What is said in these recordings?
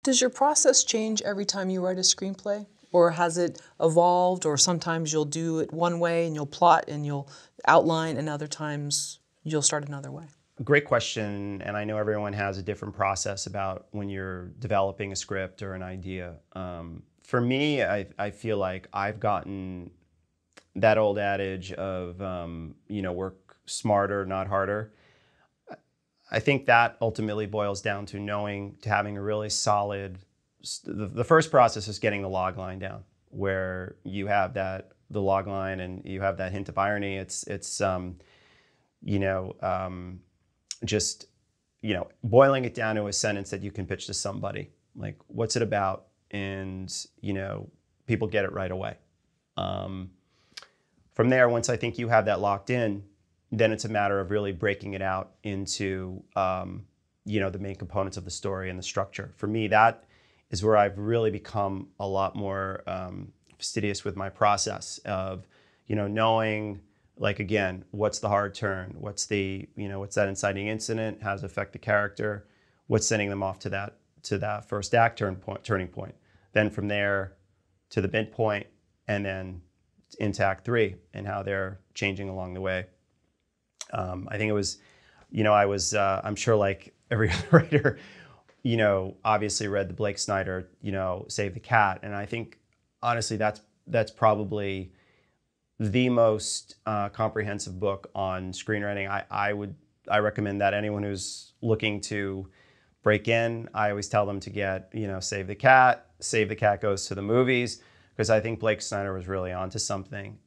Does your process change every time you write a screenplay? Or has it evolved, or sometimes you'll do it one way and you'll plot and you'll outline, and other times you'll start another way? Great question, and I know everyone has a different process about when you're developing a script or an idea. For me, I feel like I've gotten that old adage of, work smarter, not harder. I think that ultimately boils down to having a really solid, the first process is getting the log line down, where you have the log line and you have that hint of irony. It's boiling it down to a sentence that you can pitch to somebody. Like, what's it about? And, people get it right away. From there, once I think you have that locked in, then it's a matter of really breaking it out into, the main components of the story and the structure. For me, that is where I've really become a lot more fastidious with my process of, knowing, like, again, what's the hard turn? What's what's that inciting incident? How does it affect the character? What's sending them off to that first act turning point? Then from there to the midpoint, and then into Act 3 and how they're changing along the way. I think it was, I'm sure like every other writer, obviously read the Blake Snyder, Save the Cat. And I think, honestly, that's probably the most comprehensive book on screenwriting. I recommend that anyone who's looking to break in, I always tell them to get, Save the Cat. Save the Cat goes to the movies, because I think Blake Snyder was really onto something.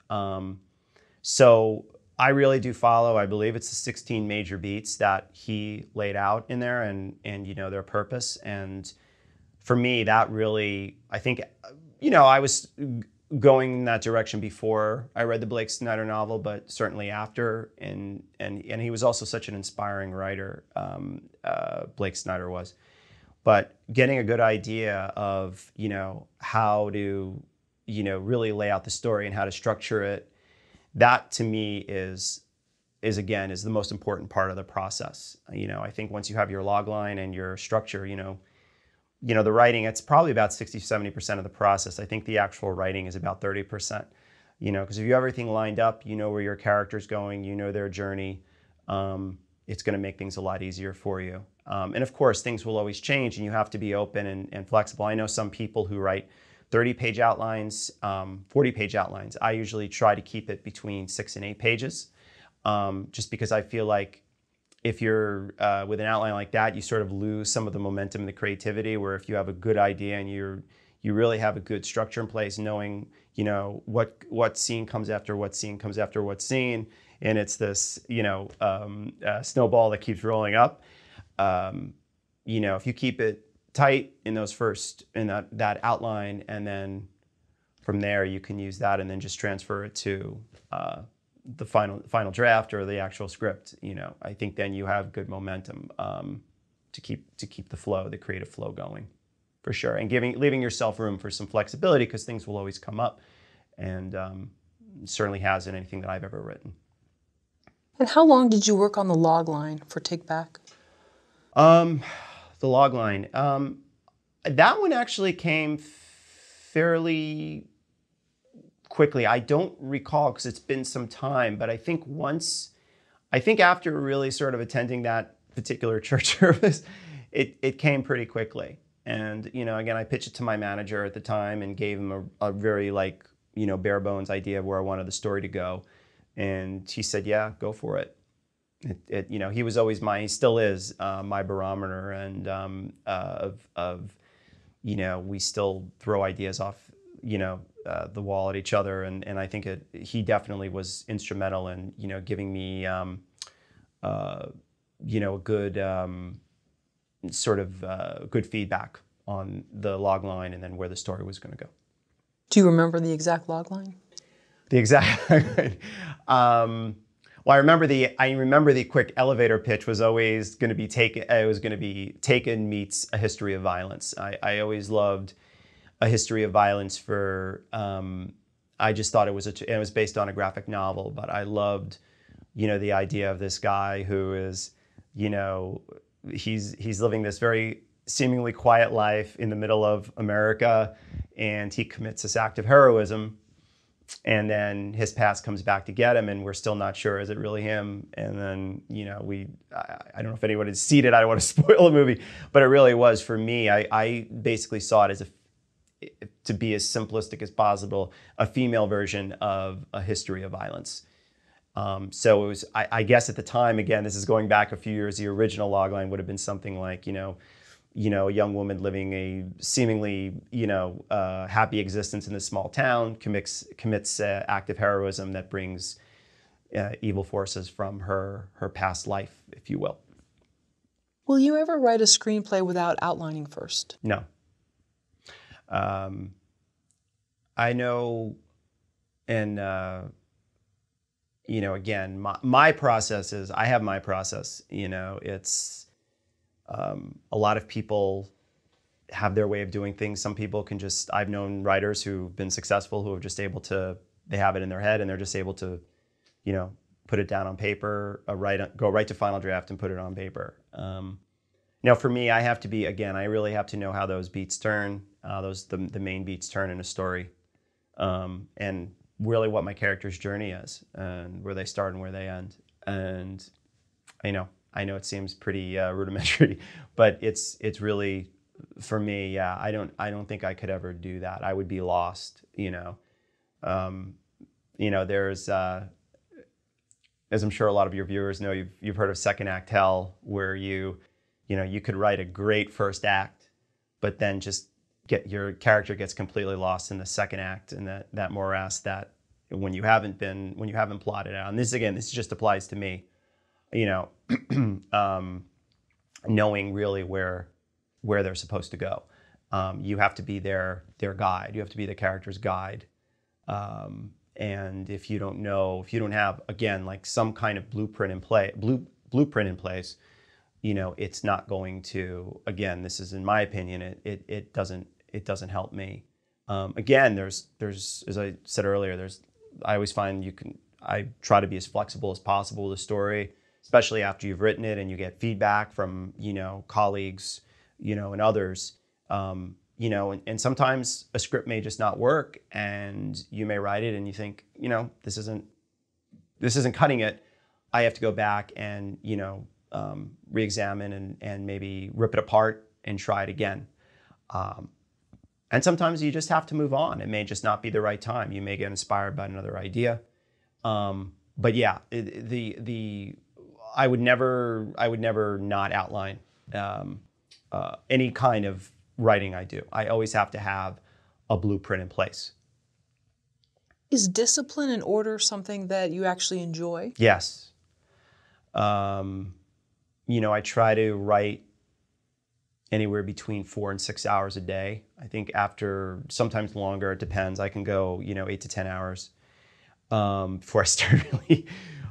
So I really do follow, I believe it's the 16 major beats that he laid out in there, and their purpose. And for me, that really, I think, I was going in that direction before I read the Blake Snyder novel, but certainly after. And he was also such an inspiring writer, Blake Snyder was. But getting a good idea of, how to, really lay out the story and how to structure it, that to me is the most important part of the process. I think once you have your log line and your structure, the writing, it's probably about 60-70% of the process. I think the actual writing is about 30%, because if you have everything lined up, where your character's going, their journey, it's going to make things a lot easier for you. And of course, things will always change, and you have to be open and flexible. I know some people who write 30-page outlines, 40-page outlines. I usually try to keep it between 6 and 8 pages, just because I feel like if you're with an outline like that, you sort of lose some of the momentum and the creativity, where if you have a good idea and you really have a good structure in place, knowing, what scene comes after what scene comes after what scene, and it's this, snowball that keeps rolling up. If you keep it tight in that outline, and then from there you can use that and then just transfer it to the final draft or the actual script. I think then you have good momentum to keep the creative flow going, for sure, and leaving yourself room for some flexibility, because things will always come up, and certainly has in anything that I've ever written. And how long did you work on the log line for Take Back? The log line. That one actually came fairly quickly. I don't recall, because it's been some time, but I think after really sort of attending that particular church service, it came pretty quickly. And, again, I pitched it to my manager at the time and gave him a very bare bones idea of where I wanted the story to go. And he said, yeah, go for it. He was always he still is my barometer, and we still throw ideas off, the wall at each other. And I think he definitely was instrumental in, giving me, a good good feedback on the log line and then where the story was going to go. Do you remember the exact log line? The exact. Well, I remember the quick elevator pitch was always going to be Taken. It was going to be Taken meets A History of Violence. I always loved A History of Violence for. I just thought it was based on a graphic novel, but I loved, the idea of this guy who is, he's living this very seemingly quiet life in the middle of America, and he commits this act of heroism, and then his past comes back to get him, and we're still not sure, is it really him? And then, I don't know if anyone has seen it, I don't want to spoil the movie, but it really was, for me, I basically saw it as to be as simplistic as possible, a female version of A History of Violence. So it was, I guess at the time, again, this is going back a few years, the original Logline would have been something like, a young woman living a seemingly, happy existence in this small town, commits act of heroism that brings evil forces from her past life, if you will. Will you ever write a screenplay without outlining first? No. I know, and again, my process is, I have my process. It's a lot of people have their way of doing things. Some people can just, I've known writers who've been successful who are just able to, they have it in their head and they're just able to, put it down on paper, go right to final draft and put it on paper. Now for me, I have to be, again, I really have to know how those beats turn, the main beats turn in a story, and really what my character's journey is and where they start and where they end. And I know it seems pretty rudimentary, but it's really, for me, yeah, I don't think I could ever do that. I would be lost, there's, as I'm sure a lot of your viewers know, you've heard of second act hell, where you could write a great first act, but then just your character gets completely lost in the second act, and that morass that when you haven't plotted out. And this just applies to me, knowing really where they're supposed to go. You have to be their guide. You have to be the character's guide. And if you don't have, again, like some kind of blueprint in place, it's not going to, again, this is in my opinion, it doesn't help me. Again, there's, as I said earlier, I always find I try to be as flexible as possible with the story, especially after you've written it and you get feedback from, colleagues, and others, and sometimes a script may just not work, and you may write it and you think, this isn't cutting it. I have to go back and, re-examine and maybe rip it apart and try it again. And sometimes you just have to move on. It may just not be the right time. You may get inspired by another idea. But yeah, I would never not outline any kind of writing I do. I always have to have a blueprint in place. Is discipline and order something that you actually enjoy? Yes. I try to write anywhere between 4 and 6 hours a day. I think after, sometimes longer, it depends. I can go, 8 to 10 hours before I start really.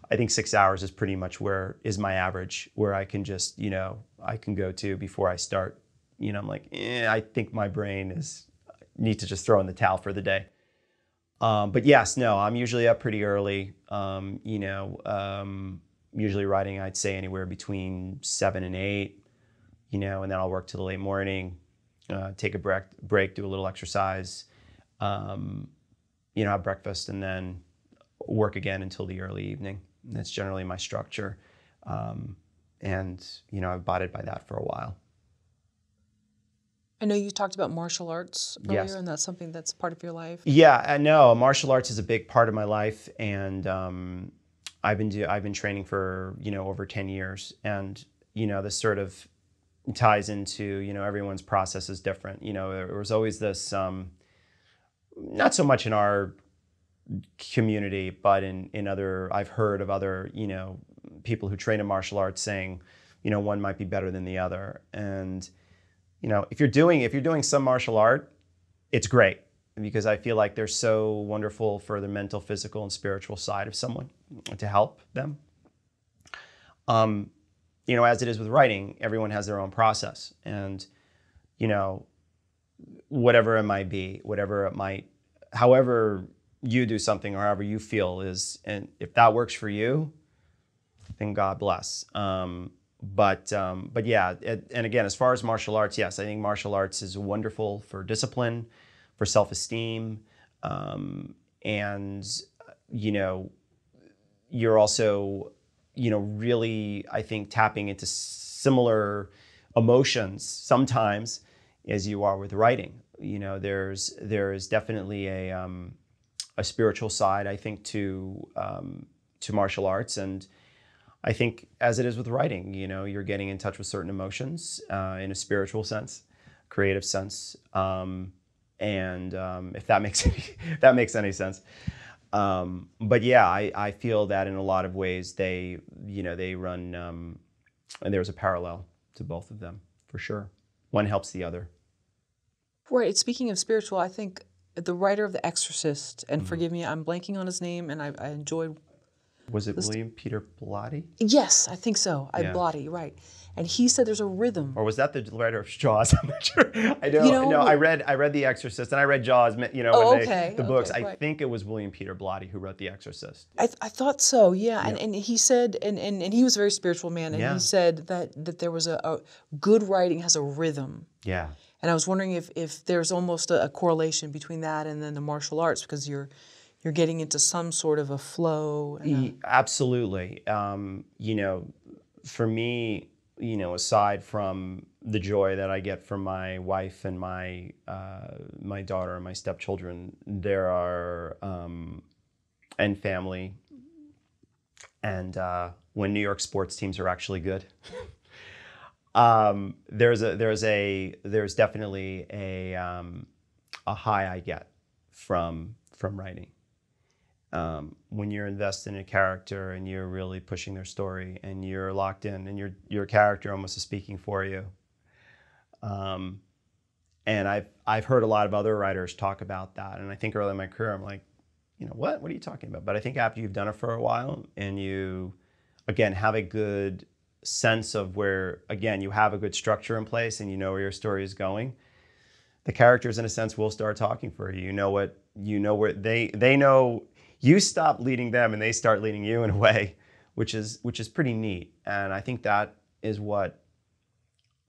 I think 6 hours is pretty much is my average, where I can just, I can go to before I start. I'm like, I think my brain need to just throw in the towel for the day. But yes, no, I'm usually up pretty early. Usually writing, I'd say anywhere between 7 and 8, and then I'll work till the late morning, take a break, do a little exercise, have breakfast, and then work again until the early evening. And that's generally my structure. And I've abided by that for a while. I know you talked about martial arts earlier, Yes. and that's something that's part of your life. Yeah, I know. Martial arts is a big part of my life, and I've been training for over 10 years, and this sort of ties into everyone's process is different. There was always this not so much in our community, but in other, I've heard of other people who train in martial arts saying one might be better than the other, and if you're doing some martial art, it's great, because I feel like they're so wonderful for the mental, physical, and spiritual side of someone to help them. As it is with writing, everyone has their own process, and whatever it might be, however you do something or however you feel is, and if that works for you, then God bless. but yeah, and again, as far as martial arts, yes, I think martial arts is wonderful for discipline, for self-esteem, and you know, you're also, you know, really, I think, tapping into similar emotions sometimes as you are with writing. You know, there's definitely a spiritual side, I think, to martial arts, and I think as it is with writing, you know, you're getting in touch with certain emotions in a spiritual sense, creative sense, and if that makes if that makes any sense. But yeah, I feel that in a lot of ways they, you know, they run, and there's a parallel to both of them for sure. One helps the other. Right. Speaking of spiritual, I think the writer of The Exorcist, and forgive me, I'm blanking on his name, and I enjoyed. Was it William Peter Blatty? Yes, I think so. Yeah. Blatty, right. And he said there's a rhythm. Or was that the writer of Jaws? I'm not sure. I know. You know, no, I read The Exorcist and I read Jaws. You know, Oh, when okay, the books. okay, I right. think it was William Peter Blatty who wrote The Exorcist. I thought so, yeah. And he said, and he was a very spiritual man, and Yeah. he said that there was a good writing has a rhythm. Yeah. And I was wondering if there's almost a correlation between that and then the martial arts, because you're getting into some sort of a flow. And Absolutely. You know, for me, you know, aside from the joy that I get from my wife and my my daughter and my stepchildren, there are and family, and when New York sports teams are actually good, there's definitely a high I get from writing. When you're invested in a character and you're really pushing their story and you're locked in and your character almost is speaking for you. And I've heard a lot of other writers talk about that. And I think early in my career, I'm like, you know, what are you talking about? But I think after you've done it for a while and you, again, have a good sense of where, again, you have a good structure in place and you know where your story is going, the characters in a sense will start talking for you. You know where they know. You stop leading them and they start leading you in a way, which is pretty neat. And I think that is what,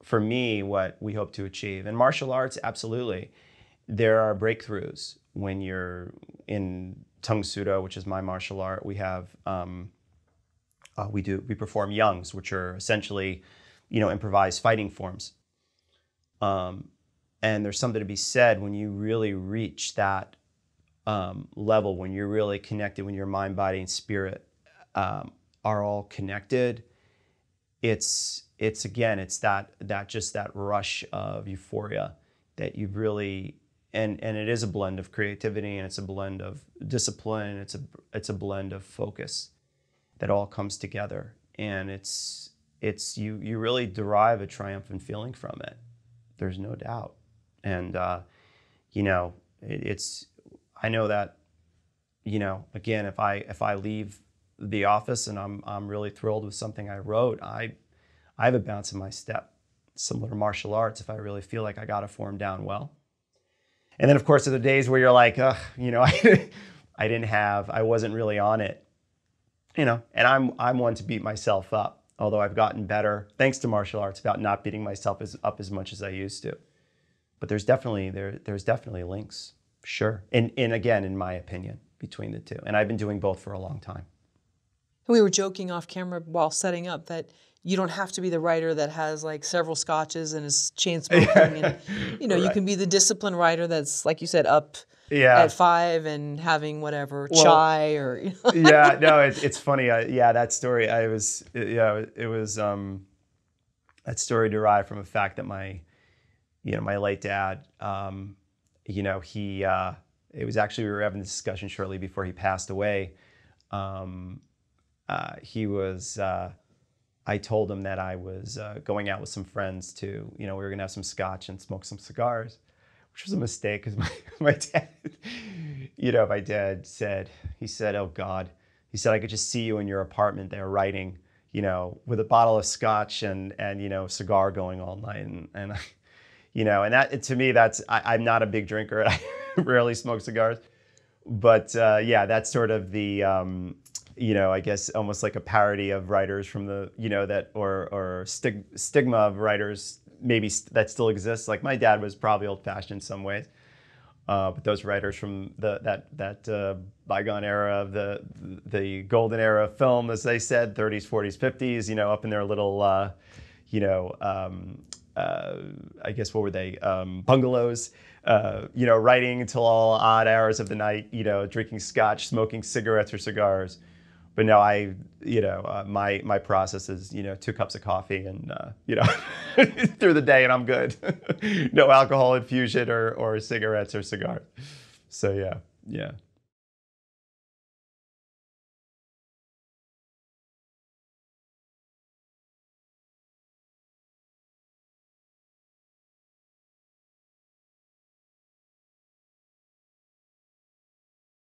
for me, what we hope to achieve. In martial arts, absolutely. There are breakthroughs when you're in Tung Sudo, which is my martial art. We have, we perform yungs, which are essentially, you know, improvised fighting forms. And there's something to be said when you really reach that level, when you're really connected, when your mind, body, and spirit are all connected. It's that rush of euphoria that you've really, and it is a blend of creativity and it's a blend of discipline, it's a blend of focus that all comes together, and it's you really derive a triumphant feeling from it. There's no doubt, and you know, I know that, you know, again, if I leave the office and I'm really thrilled with something I wrote, I have a bounce in my step, similar to martial arts, if I really feel like I got a form down well. And then, of course, there are the days where you're like, you know, I wasn't really on it, you know, and I'm one to beat myself up, although I've gotten better, thanks to martial arts, about not beating myself up as much as I used to. But there's definitely links. Sure. And again, in my opinion, between the two. And I've been doing both for a long time. we were joking off camera while setting up that you don't have to be the writer that has like several scotches and is chain smoking. And, you know, Right. you can be the disciplined writer that's, like you said, up Yeah. at 5 and having whatever, Well, chai or, you know. Yeah, no, it's funny. That story, that story derived from a fact that my late dad, it was actually, we were having this discussion shortly before he passed away. I told him that I was going out with some friends to, we were gonna have some scotch and smoke some cigars, which was a mistake because my dad said, "Oh God," he said, "I could just see you in your apartment there writing, with a bottle of scotch and a cigar going all night." And that, to me, I'm not a big drinker. I rarely smoke cigars, but that's sort of the, I guess almost like a parody of writers from the, that or stigma of writers maybe that still exists. Like my dad was probably old-fashioned in some ways, but those writers from that bygone era of the golden era of film, as they said, 30s, 40s, 50s, up in their little, I guess what were they, bungalows, writing until all odd hours of the night, drinking scotch, smoking cigarettes or cigars. But no, my process is, 2 cups of coffee and, through the day and I'm good. No alcohol infusion or cigarettes or cigars. So yeah.